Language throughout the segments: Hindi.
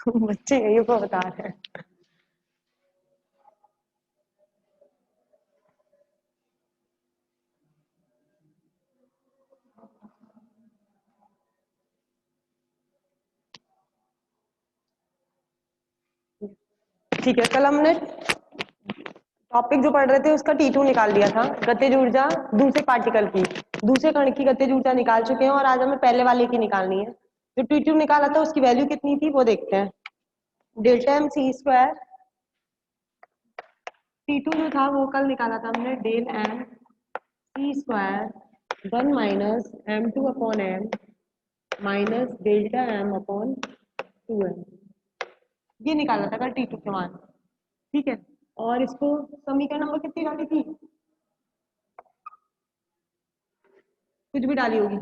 बच्चे यही को बता रहे हैं। ठीक है, कल हमने टॉपिक जो पढ़ रहे थे उसका T2 निकाल दिया था, गतिज ऊर्जा दूसरे पार्टिकल की, दूसरे कण की गतिज ऊर्जा निकाल चुके हैं और आज हमें पहले वाले की निकालनी है। जो T2 निकाला था उसकी वैल्यू कितनी थी वो देखते हैं। Delta M C square, T2 जो था वो कल निकाला था हमने, del M C square 1 minus M2 upon M minus delta M upon 2m, ये निकाला था कल T2 के मान। ठीक है, और इसको समीकरण नंबर कितनी डाली थी, कुछ भी डाली होगी।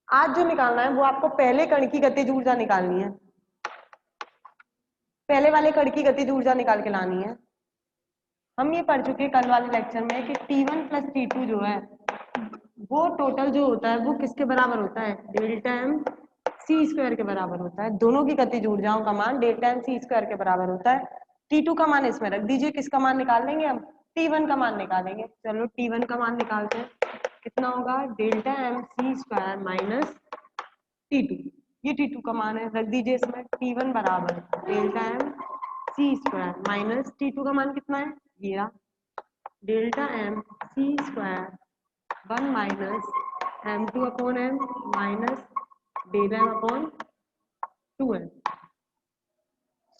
आज जो निकालना है वो आपको पहले कण की गतिज ऊर्जा निकालनी है, पहले वाले कण की गतिज ऊर्जा निकाल के लानी है। हम ये पढ़ चुके कल वाले लेक्चर में कि T1 प्लस T2 जो है वो टोटल जो होता है वो किसके बराबर होता है, डेल्टा एम सी स्क्वायर के बराबर होता है। दोनों की गतिज ऊर्जाओं का मान डेल्टा एम सी स्क्वायर के बराबर होता है। T2 का मान इसमें रख दीजिए, किसका मान निकाल लेंगे हम, T1 का मान निकालेंगे। चलो T1 का मान निकालते हैं, कितना होगा, delta M C square minus T2, ये T2 का मान है, रख दीजिए इसमें। T1 बराबर delta M C square minus T2 का मान कितना है, ये रहा, delta M C square 1 minus M2 upon M minus delta M upon 2m।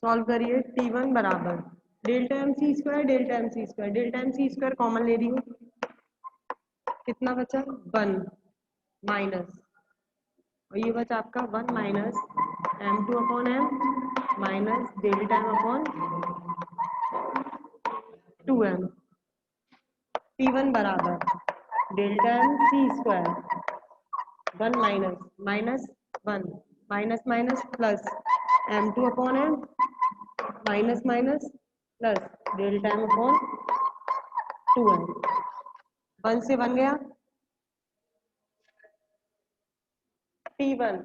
Solve करिए, T1 बराबर delta M C square, delta M C square, delta M C square common ले रही हूँ, कितना बचा 1 माइनस, और ये बचा आपका 1 minus M2 upon M minus delta M upon 2m। T1 बराबर delta M C square 1 minus minus 1 minus minus plus M2 upon M minus minus plus delta M upon 2m। 1 से 1 गया, T1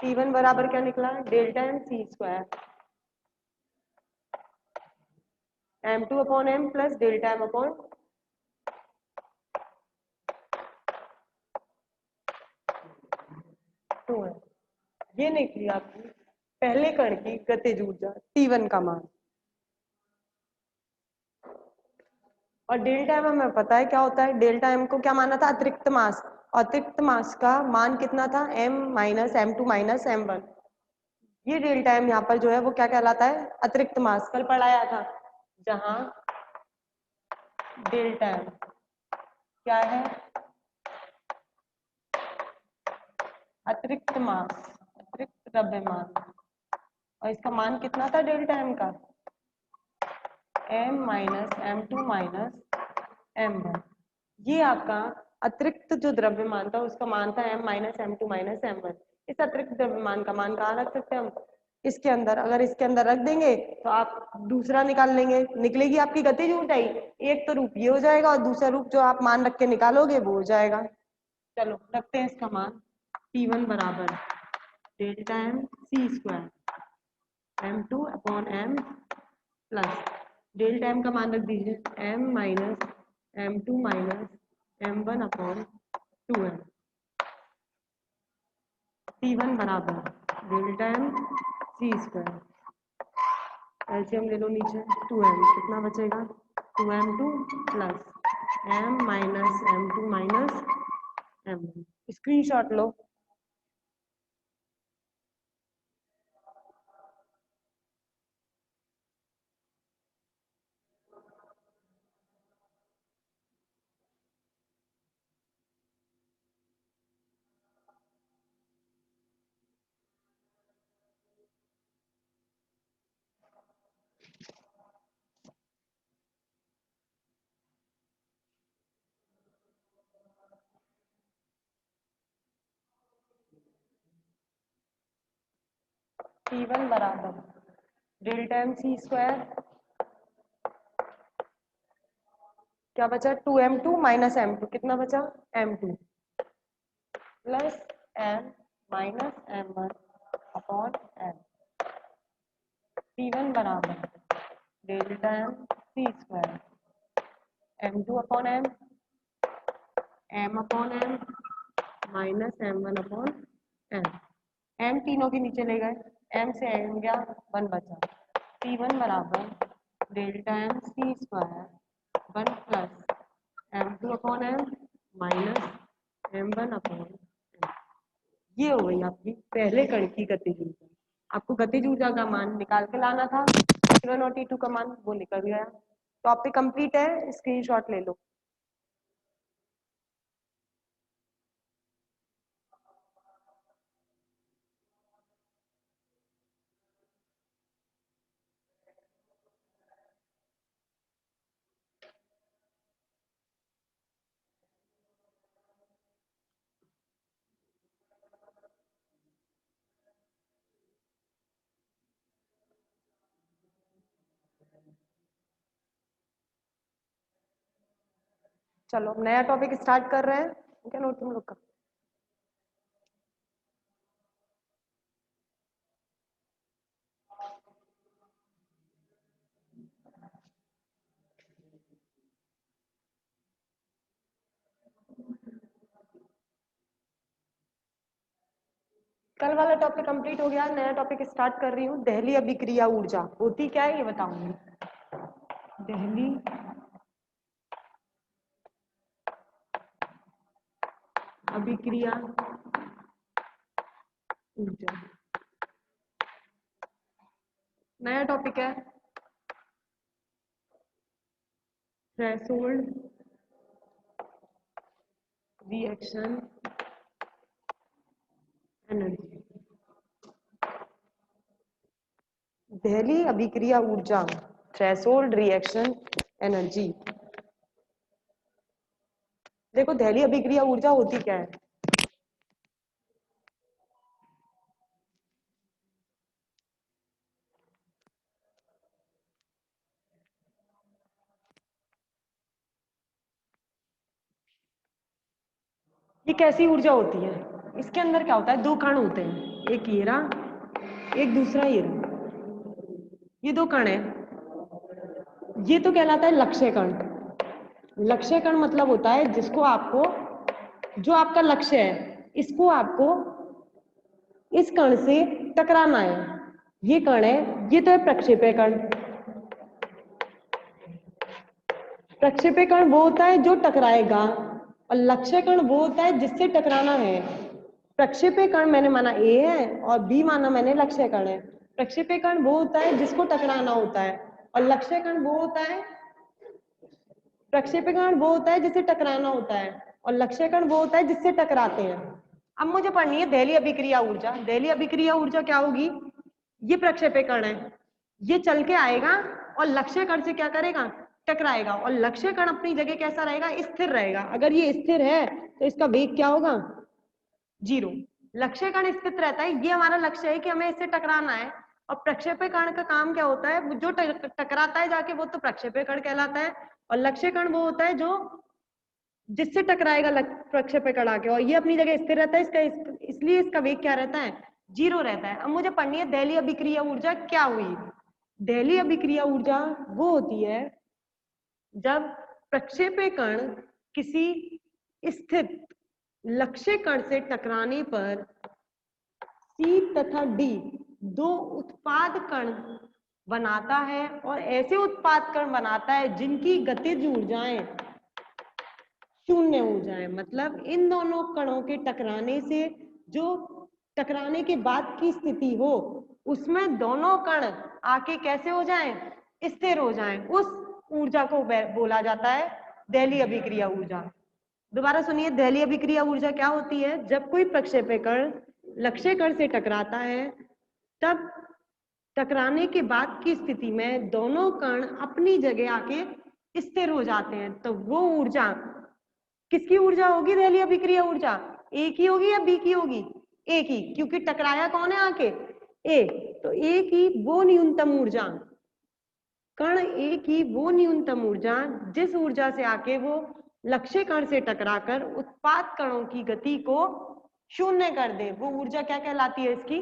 T1 बराबर क्या निकला, delta M C square M2 upon M plus delta M upon 2m। ये निकली आपकी पहले कण की गतिज ऊर्जा T1 का मान। और डेल्टा एम हमें पता है क्या होता है, डेल्टा एम को क्या माना था, अतिरिक्त मास, अतिरिक्त मास का मान कितना था, m minus M2 minus M1। ये डेल्टा एम यहाँ पर जो है वो क्या कहलाता है, अतिरिक्त मास, कल पढ़ाया था, जहां डेल्टा एम क्या है, अतिरिक्त मास, अतिरिक्त द्रव्यमान, और इसका मान कितना था डेल्टा एम का, m minus M2 minus M1। ये आपका अतिरिक्त जो द्रव्यमान था उसका मान था m minus M2 minus M1। इस अतिरिक्त द्रव्यमान का मान कहाँ रख सकते हैं हम, इसके अंदर। अगर इसके अंदर रख देंगे तो आप दूसरा निकाल लेंगे, निकलेगी आपकी गतिज ऊर्जा ही। एक तो रूप ये हो जाएगा और दूसरा रूप जो आप मान रख के निकालोगे वो हो जाएगा। चलो रखते हैं इसका मान, T1 बराबर delta M C square M2 upon M plus delta M का मान रख दीजिए m minus M2 minus M1 upon 2m। T1 बराबर delta M C square, LCM ले लो नीचे, 2m, कितना बचेगा 2m2 plus m minus M2 minus M1। Screenshot लो। T1 बराबर डेल्टा एम सी स्क्वायर, क्या बचा 2m2 माइनस M2, कितना बचा M2 plus m minus m1 upon m। T1 बराबर delta m C square m2 upon m upon m minus m1 upon m। m तीनों के नीचे ले गए, m से m गया, 1 बचा। T1 बराबर delta m C square 1 plus m2 upon m minus m1 upon m। ये हो गई आपकी पहले कण की गतिज ऊर्जा। आपको गतिज ऊर्जा का मान निकाल के लाना था, T1 और T2 का मान वो निकल गया। टॉपिक कंप्लीट है, स्क्रीनशॉट ले लो। चलो नया टॉपिक स्टार्ट कर रहे हैं। क्या नोट तुम लोग का? कल वाला टॉपिक कंप्लीट हो गया, नया टॉपिक स्टार्ट कर रही हूँ। दहली अभिक्रिया ऊर्जा होती क्या है ये बताऊंगी। दहली अभिक्रिया ऊर्जा नया टॉपिक है। Threshold reaction energy. दहली अभिक्रिया ऊर्जा, थ्रेशोल्ड रिएक्शन एनर्जी। देखो दहली अभिक्रिया ऊर्जा होती क्या है। ये कैसी ऊर्जा होती है? इसके अंदर क्या होता है, दो कण होते हैं, एक ये रहा, एक दूसरा ये रहा। ये दो कण है, ये तो कहलाता है लक्ष्य कण। लक्ष्य कण मतलब होता है जिसको आपको, जो आपका लक्ष्य है, इसको आपको इस कण से टकराना है। ये कण है, ये तो है प्रक्षेप्य कण। प्रक्षेप्य कण वो होता है जो टकराएगा, और लक्ष्य कण वो होता है जिससे टकराना है। प्रक्षेप्य कण मैंने माना ए है और बी माना मैंने लक्ष्य कण है। प्रक्षेप्य कण वो होता है जिसको टकराना होता है, और लक्ष्य कण वो होता है, प्रक्षेप्य कण वो होता है जिससे टकराना होता है, और लक्ष्य कण वो होता है जिससे टकराते हैं। अब मुझे पढ़नी है दहली अभिक्रिया ऊर्जा। दहली अभिक्रिया ऊर्जा क्या होगी? ये प्रक्षेप्य कण है, ये चल के आएगा और लक्ष्य कण से क्या करेगा, टकराएगा, और लक्ष्य कण अपनी जगह कैसा रहेगा, स्थिर रहेगा। अगर ये स्थिर है तो इसका वेग क्या होगा, 0। लक्ष्य कण स्थित रहता है, ये हमारा लक्ष्य है कि हमें इससे टकराना है। और प्रक्षेप्य कण का काम क्या होता है, जो टकराता है जाके वो तो प्रक्षेप्य कण कहलाता है, और लक्ष्य कण वो होता है जो जिससे टकराएगा प्रक्षेप्य कण आके, और ये अपनी जगह स्थिर रहता है। इसलिए इसका वेग क्या रहता है, 0 रहता है। अब मुझे पढ़नी है दहली अभिक्रिया ऊर्जा क्या हुई। दहली अभिक्रिया ऊर्जा वो होती है जब प्रक्षेप्य कण किसी स्थित लक्ष्य कण से टकराने पर सी तथा डी दो उत्पाद कण बनाता है, और ऐसे उत्पाद कण बनाता है जिनकी गतिज ऊर्जाएं शून्य हो जाए। मतलब इन दोनों कणों के टकराने से जो टकराने के बाद की स्थिति हो, उसमें दोनों कण आके कैसे हो जाएं, स्थिर हो जाएं। उस ऊर्जा को बोला जाता है दहली अभिक्रिया ऊर्जा। दोबारा सुनिए, दहली अभिक्रिया ऊर्जा क्या होती है, जब कोई प्रक्षेप्य कण लक्ष्य कण से टकराता है, तब टकराने के बाद की स्थिति में दोनों कण अपनी जगह आके स्थिर हो जाते हैं। तो वो ऊर्जा किसकी ऊर्जा होगी, दहली अभिक्रिया ऊर्जा? ए की होगी या बी की होगी? ए की, क्योंकि टकराया कौन है आके, ए। तो ए की वो न्यूनतम ऊर्जा, कण ए की वो न्यूनतम ऊर्जा जिस ऊर्जा से आके वो लक्ष्य कण से टकराकर उत्पाद कणों की गति को शून्य कर दे, वो ऊर्जा क्या कहलाती है इसकी?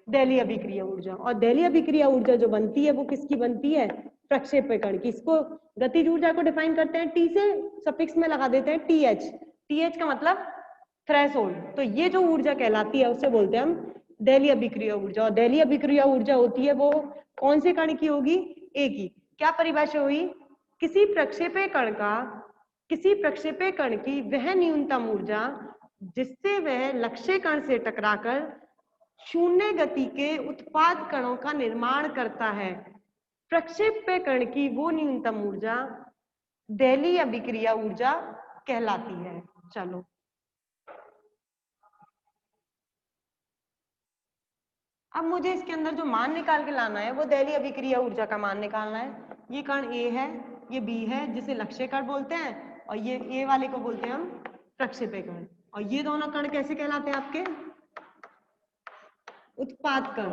दहलीय अभिक्रिया ऊर्जा। और दहलीय अभिक्रिया ऊर्जा जो बनती है वो किसकी बनती है? प्रक्षेप्य कण की। इसको गतिज ऊर्जा को डिफाइन करते हैं टी से, सफिक्स में लगा देते हैं टीएच। टीएच का मतलब थ्रेशोल्ड। तो ये जो ऊर्जा कहलाती है उसे बोलते हैं हम दहलीय अभिक्रिया ऊर्जा। और दहलीय अभिक्रिया ऊर्जा होती है वो कौन से कण की होगी? ए की। क्या परिभाषा हुई? किसी प्रक्षेपय कण की वह न्यूनतम ऊर्जा जिससे वह लक्ष्य कण से टकराकर शून्य गति के उत्पाद कणों का निर्माण करता है। प्रक्षेप्य कण की वो न्यूनतम ऊर्जा दहलीय अभिक्रिया ऊर्जा कहलाती है। चलो, अब मुझे इसके अंदर जो मान निकाल के लाना है वो दहलीय अभिक्रिया ऊर्जा का मान निकालना है। ये कण ए है, ये बी है जिसे लक्ष्य कण बोलते हैं, और ये ए वाले को बोलते हैं हम प्रक्षेप्य कण। और ये दोनों कण कैसे कहलाते हैं आपके? उत्पाद कण।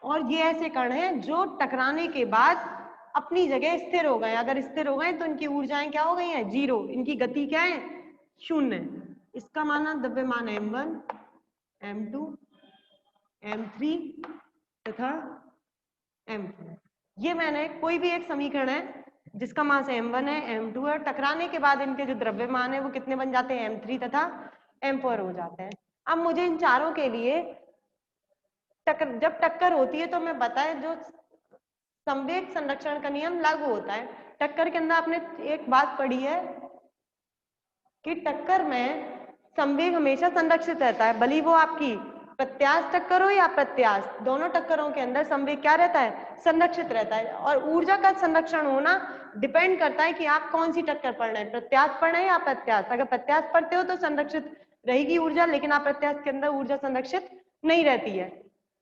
और ये ऐसे कण हैं जो टकराने के बाद अपनी जगह स्थिर हो गए। अगर स्थिर हो गए तो इनकी ऊर्जाएं क्या हो गई हैं? जीरो। इनकी गति क्या है? शून्य। इसका माना द्रव्यमान m1, m2, m3 तथा m4। ये मैंने कोई भी एक समीकरण है जिसका मास m1 है, m2 है, टकराने के बाद इनके जो द्रव्यमान है वो कितने बन जाते हैं? m3 तथा m4 हो जाते हैं। अब मुझे इन चारों के लिए जब टक्कर होती है तो मैं बताएं जो संवेग संरक्षण का नियम लागू होता है। टक्कर के अंदर आपने एक बात पढ़ी है कि टक्कर में संवेग हमेशा संरक्षित रहता है, भली वो आपकी प्रत्यास्थ टक्कर हो या अप्रत्यास्थ, दोनों टक्करों के अंदर संवेग क्या रहता है? संरक्षित रहता है। और ऊर्जा का संरक्षण होना डिपेंड करता है कि आप कौन सी टक्कर पढ़ रहे हैं, प्रत्यास्थ पढ़ रहे हैं या अप्रत्यास्थ। अगर प्रत्यास्थ पढ़ते हो तो संरक्षित रहेगी ऊर्जा, लेकिन अप्रत्यास्थ के अंदर ऊर्जा संरक्षित नहीं रहती है।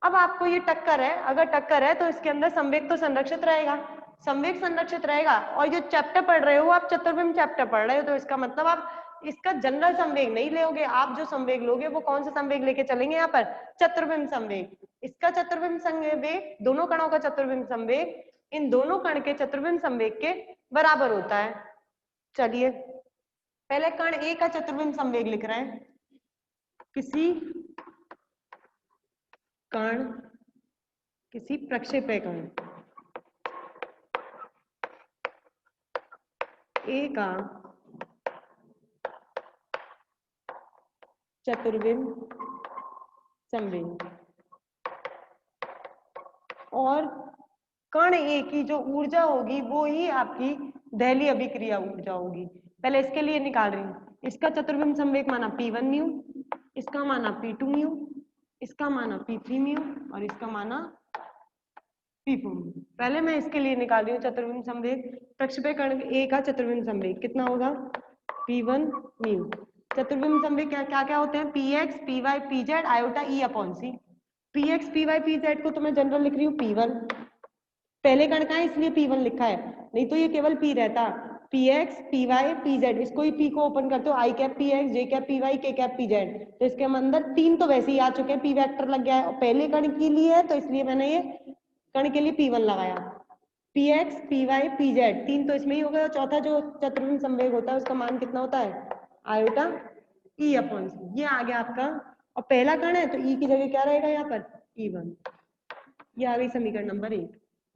अब आपको ये टक्कर है, अगर टक्कर है तो इसके अंदर संवेग तो संरक्षित रहेगा, संवेग संरक्षित रहेगा। और जो चैप्टर पढ़ रहे हो आप, चतुर्विम चैप्टर पढ़ रहे हो, तो इसका मतलब आप इसका जनरल संवेग नहीं लोगे। आप जो संवेग लोगे वो कौन सा संवेग लेके चलेंगे यहाँ पर? चतुर्विम संवेग। इसका चतुर्विम संवेग, दोनों कणों का चतुर्विम संवेग इन दोनों कण के चतुर्विम संवेग के बराबर होता है। चलिए, पहले कण ए का चतुर्विम संवेग लिख रहे हैं। किसी कण, किसी प्रक्षेप्य कण ए का चतुर्विम संवेग, और कण ए की जो ऊर्जा होगी वो ही आपकी दहलीय अभिक्रिया ऊर्जा होगी। पहले इसके लिए निकाल रही हूँ। इसका चतुर्विम संवेग माना P1 म्यू, इसका माना P2 म्यू, इसका माना P3 म्यू, और इसका माना P4 म्यू। पहले मैं इसके लिए निकाल रही हूँ चतुर्विम संवेग। प्रक्षेप्य कण ए का चतुर्विम संवेग कितना होगा? P1 mu. चतुर्विम संवेग क्या क्या क्या होते हैं? Px, Py, Pz iota E upon C. Px, Py, Pz को तो मैं जनरल लिख रही हूँ P1, पहले कण का है इसलिए P1 लिखा है, नहीं तो ये केवल P रहता। Px, Py, Pz, इसको ही P को ओपन करते हो, I cap Px, J cap Py, K cap Pz। तो इसके अंदर तीन तो वैसे ही आ चुके हैं, P वेक्टर लग गया है, और पहले कण के लिए है तो इसलिए मैंने ये कण के लिए P1 लगाया। Px, Py, Pz तीन तो इसमें ही हो गए, और चौथा जो चतुर्विम संवेग होता है उसका मान कितना होता है? Iota E upon C. ये आ गया आपका, और पहला कण है तो E की जगह क्या रहेगा यहाँ पर? E1। ये आ गई समीकरण नंबर 1।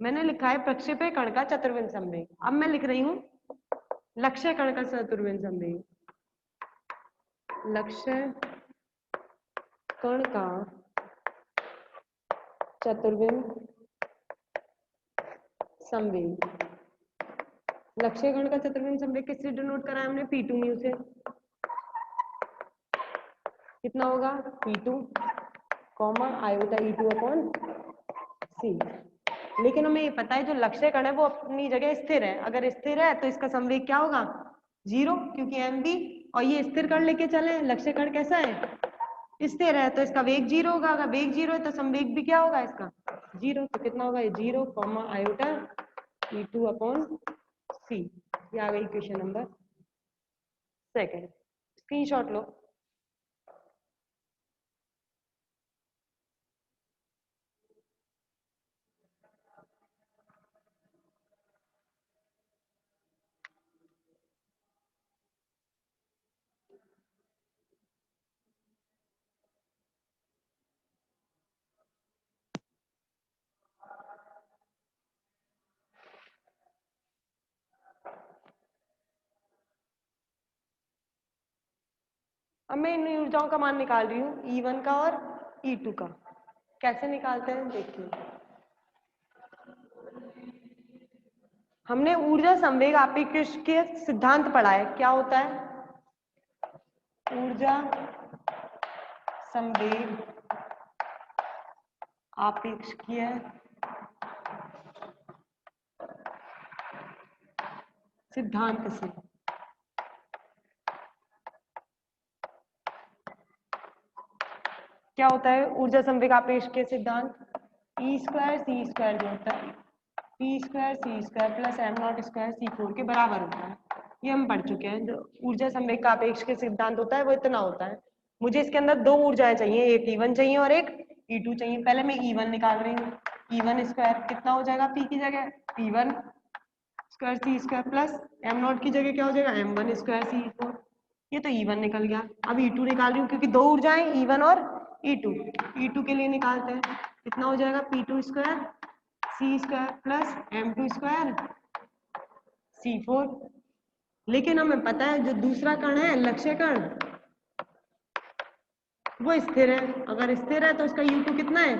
मैंने लिखा है प्रक्षेप्य कण का चतुर्विम संवेग। अब मैं लिख रही हूँ लक्ष्य कण का चतुर्विम संवेग। लक्ष्य कण का चतुर्विम संवेग। लक्ष्य कण का चतुर्विम संवेग किससे डिनोट करा है हमने? P2 म्यू से। कितना होगा? P2 comma iota E2 upon सी। लेकिन हमें ये पता है जो लक्ष्य कण है वो अपनी जगह स्थिर है। अगर स्थिर है तो इसका संवेग क्या होगा? जीरो, क्योंकि एम बी। और ये स्थिर कण लेके चले, लक्ष्य कण कैसा है? स्थिर है, तो इसका वेग जीरो होगा। अगर वेग जीरो है तो संवेग भी क्या होगा इसका? जीरो। तो कितना होगा? ये zero comma iota E2 upon C. ये आ गई इक्वेशन नंबर 2। स्क्रीनशॉट लो। अब मैं इन ऊर्जाओं का मान निकाल रही हूँ E1 का और E2 का। कैसे निकालते हैं देखिए, हमने ऊर्जा संवेग आपेक्ष के सिद्धांत पढ़ा है। क्या होता है? ऊर्जा संवेग आपेक्षीय सिद्धांत से क्या होता है? ऊर्जा संवेग आपेक्षीय सिद्धांत E² C² जो होता है P² C² plus m0 square C4 के बराबर होता है। ये हम पढ़ चुके हैं। जो ऊर्जा संवेग का आपेक्षिक सिद्धांत होता है वो इतना होता है। मुझे इसके अंदर दो ऊर्जाएं चाहिए, एक E1 चाहिए और एक E2 चाहिए। पहले मैं E1 निकाल रही हूँ। E1 स्क्वायर कितना हो जाएगा? P की जगह P1 square C² plus m0 की जगह क्या हो जाएगा? m1 square C4। ये तो E1 निकल गया। अब E2 निकाल रही हूँ क्योंकि दो ऊर्जाएं E1 और E2। E2 के लिए निकालते हैं, कितना हो जाएगा? P2 square C² plus m2 square C4। लेकिन हमें पता है जो दूसरा कण है लक्ष्य कण वो स्थिर है। अगर स्थिर है तो उसका U2 कितना है?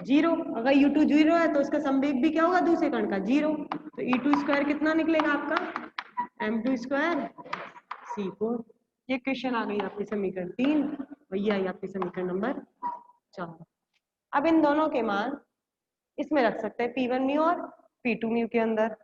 0। अगर U2 0 है तो उसका संवेग भी क्या होगा? दूसरे कण का 0। तो E2 स्क्वायर कितना निकलेगा आपका? m2 square C4। ये क्वेश्चन आ गई आपकी समीकरण 3 और ये आई आपकी समीकरण नंबर 4। अब इन दोनों के मान इसमें रख सकते हैं, P1 म्यू और P2 म्यू के अंदर।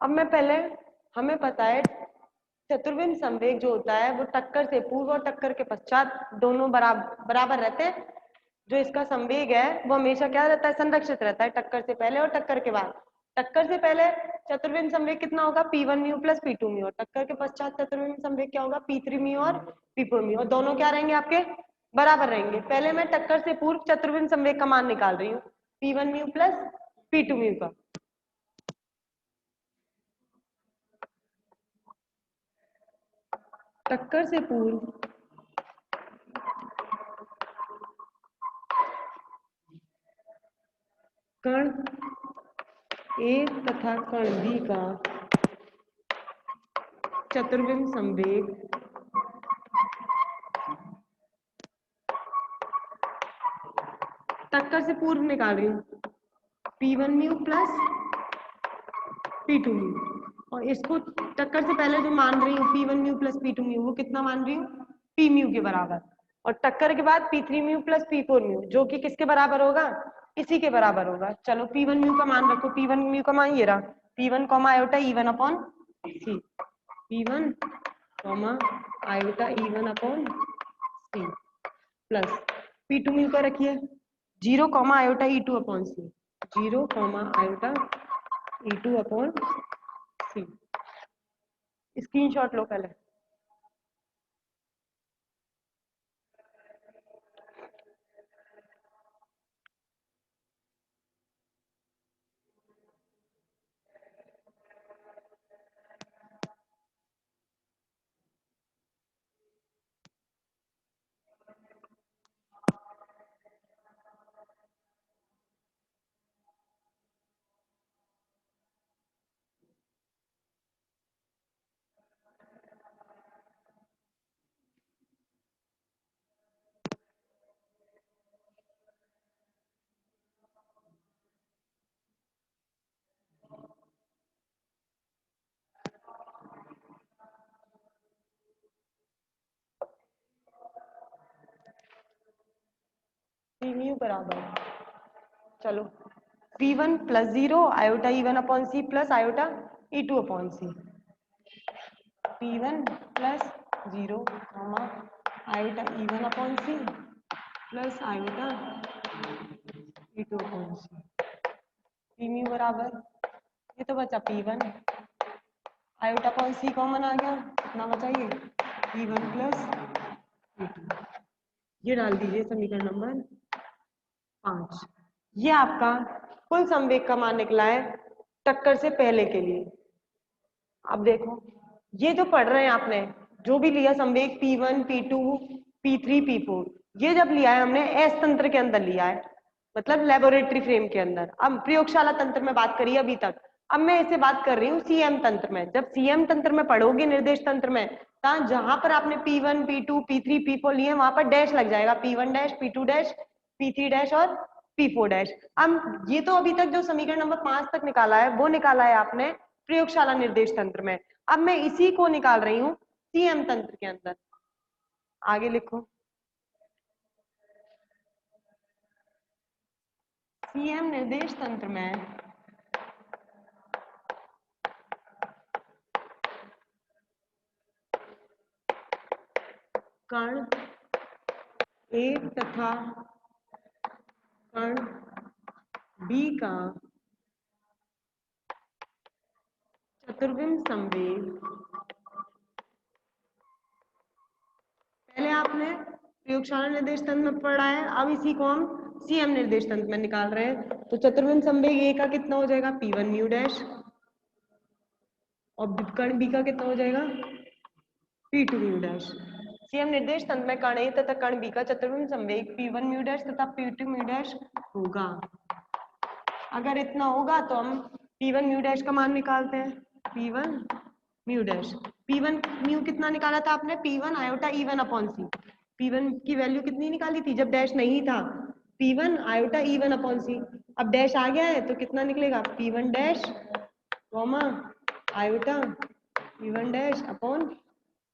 अब मैं पहले, हमें पता है चतुर्विम संवेग जो होता है वो टक्कर से पूर्व और टक्कर के पश्चात दोनों बराबर रहते हैं। जो इसका संवेग है वो हमेशा क्या रहता है? संरक्षित रहता है, टक्कर से पहले और टक्कर के बाद। टक्कर से पहले चतुर्विम संवेग कितना होगा? P1 mu plus P2 mu. और टक्कर के पश्चात चतुर्विम संवेग क्या होगा? P3 म्यू और P4 म्यू। और दोनों क्या रहेंगे आपके? बराबर रहेंगे। पहले मैं टक्कर से पूर्व चतुर्विम संवेग का मान निकाल रही हूँ, P1 mu plus P2 mu का। टक्कर से पूर्व कण ए तथा कण बी का चतुर्विम संवेग टक्कर से पूर्व निकाल रही हूँ, P1 mu plus P2 mu. और इसको टक्कर से पहले जो मान रही हूँ P1 mu plus P2 mu, वो कितना मान रही हूँ? P म्यू के बराबर। और टक्कर के बाद P3 mu plus P4 mu, जो कि किसके बराबर होगा? इसी के बराबर होगा। चलो P1 म्यू का मान रखो। P1 म्यू का मान ये रहा, P1 comma iota E1 upon C। P1 comma iota E1 upon C plus P2 mu का रखिए 0 comma iota E2 upon C। 0 comma iota E2 upon C। Screenshot लो पहले। P म्यू बराबर, चलो P1 plus 0 iota E1 upon C plus iota E2 upon C। P1 plus 0 iota E1 upon C plus iota E2 upon C। P mu बराबर, ये तो बचा P1 iota upon C common आ गया, कितना बचा? ये P1 प्लस E2। ये डाल दीजिए समीकरण नंबर 5। ये आपका कुल संवेग का मान निकला है टक्कर से पहले के लिए। अब देखो, ये जो पढ़ रहे हैं आपने जो भी लिया संवेग P1, P2, P3, P4, ये जब लिया है हमने एस तंत्र के अंदर लिया है, मतलब लेबोरेटरी फ्रेम के अंदर। अब प्रयोगशाला तंत्र में बात करी अभी तक, अब मैं इसे बात कर रही हूँ सीएम तंत्र में। जब सीएम तंत्र में पढ़ोगे निर्देश तंत्र में, जहां पर आपने P1, P2, P3, P4 लिए वहां पर डैश लग जाएगा, P1 dash, P2 dash, P3 dash और P4 डैश। अब ये तो अभी तक जो समीकरण नंबर 5 तक निकाला है वो निकाला है आपने प्रयोगशाला निर्देश तंत्र में। अब मैं इसी को निकाल रही हूँ सीएम तंत्र के अंदर। आगे लिखो, सीएम निर्देश तंत्र में कण ए तथा कण बी का चतुर्विम संवेग, पहले आपने प्रयोगशाला निर्देश तंत्र में पढ़ा है, अब इसी को हम सीएम निर्देश तंत्र में निकाल रहे हैं। तो चतुर्विम संवेग ए का कितना हो जाएगा, P1 म्यू डैश, और कण बी का कितना हो जाएगा, P2 म्यू डैश। सीएम निर्देश तंत्र में कण ए तथा कण बी का चतुर्विम संवेग P1 म्यू डैश तथा P2 म्यू डैश होगा। अगर इतना होगा तो हम P1 म्यू डैश का मान निकालते हैं, P1 mu dash. P1 mu कितना निकाला था आपने, P1 iota E1 upon C. P1 की वैल्यू कितनी निकाली थी जब डैश नहीं था, P1 आयोटा E1 अपॉन सी। अब डैश आ गया है तो कितना निकलेगा, P1 dash comma iota E1 dash upon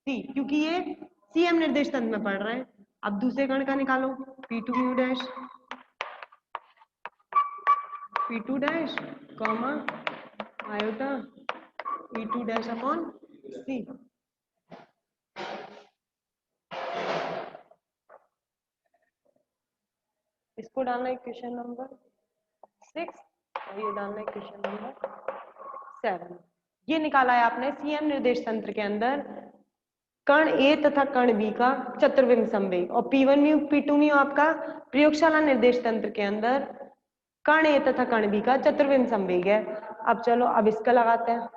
C, क्योंकि ये सीएम निर्देश तंत्र में पढ़ रहे हैं। अब दूसरे कण का निकालो, P2 mu dash, P2 dash comma iota E2 dash upon C. इसको डालना है क्वेश्चन नंबर 6 और ये डालना है क्वेश्चन नंबर 7। ये निकाला है आपने सीएम निर्देश तंत्र के अंदर कण ए तथा कण बी का चतुर्विम संवेग, और P1 म्यू P2 म्यू आपका प्रयोगशाला निर्देश तंत्र के अंदर कण ए तथा कण बी का चतुर्विम संवेग है। अब चलो अब इसका लगाते हैं।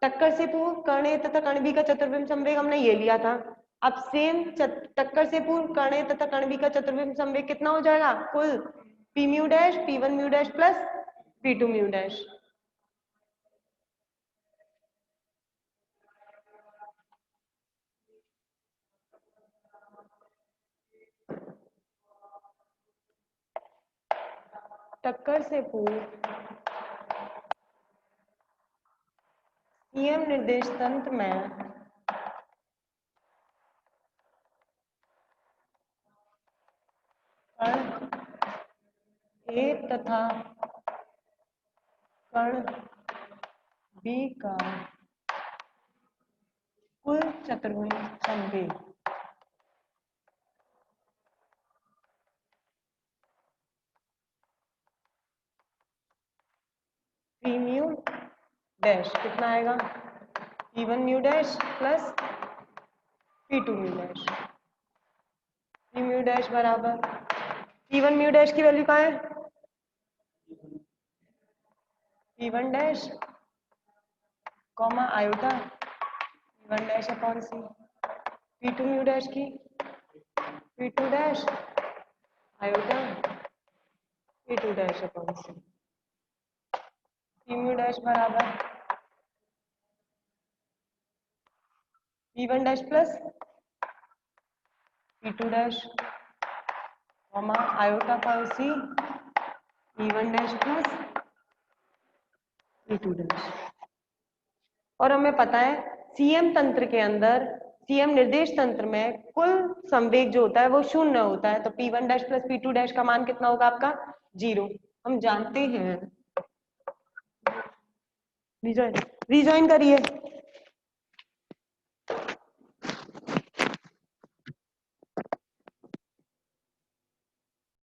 टक्कर से पूर्व कण ए तथा कण बी का चतुर्विम संवेग हमने ये लिया था। अब सेम टक्कर से पूर्व कण ए तथा कण बी का चतुर्विम संवेग कितना हो जाएगा, कुल P mu dash P1 mu dash plus P2 mu dash. टक्कर से पूर्व सीएम निर्देश तंत्र में कण ए तथा कण बी का कुल चतुर्विम संवेग P म्यू डैश कितना आएगा, P1 mu dash plus P2 mu dash. P mu dash बराबर P1 म्यू डैश की वैल्यू कहाँ है, P1 dash comma iota P1 dash upon C. P2 mu dash की P2 dash iota P2 dash upon C. P mu dash बराबर P1 dash plus P2 dash comma iota upon C P1 dash plus P2 dash. और हमें पता है सीएम तंत्र के अंदर, सीएम निर्देश तंत्र में कुल संवेग जो होता है वो शून्य होता है। तो P1 dash plus P2 dash का मान कितना होगा आपका, 0। हम जानते हैं, रिजॉइन करिए।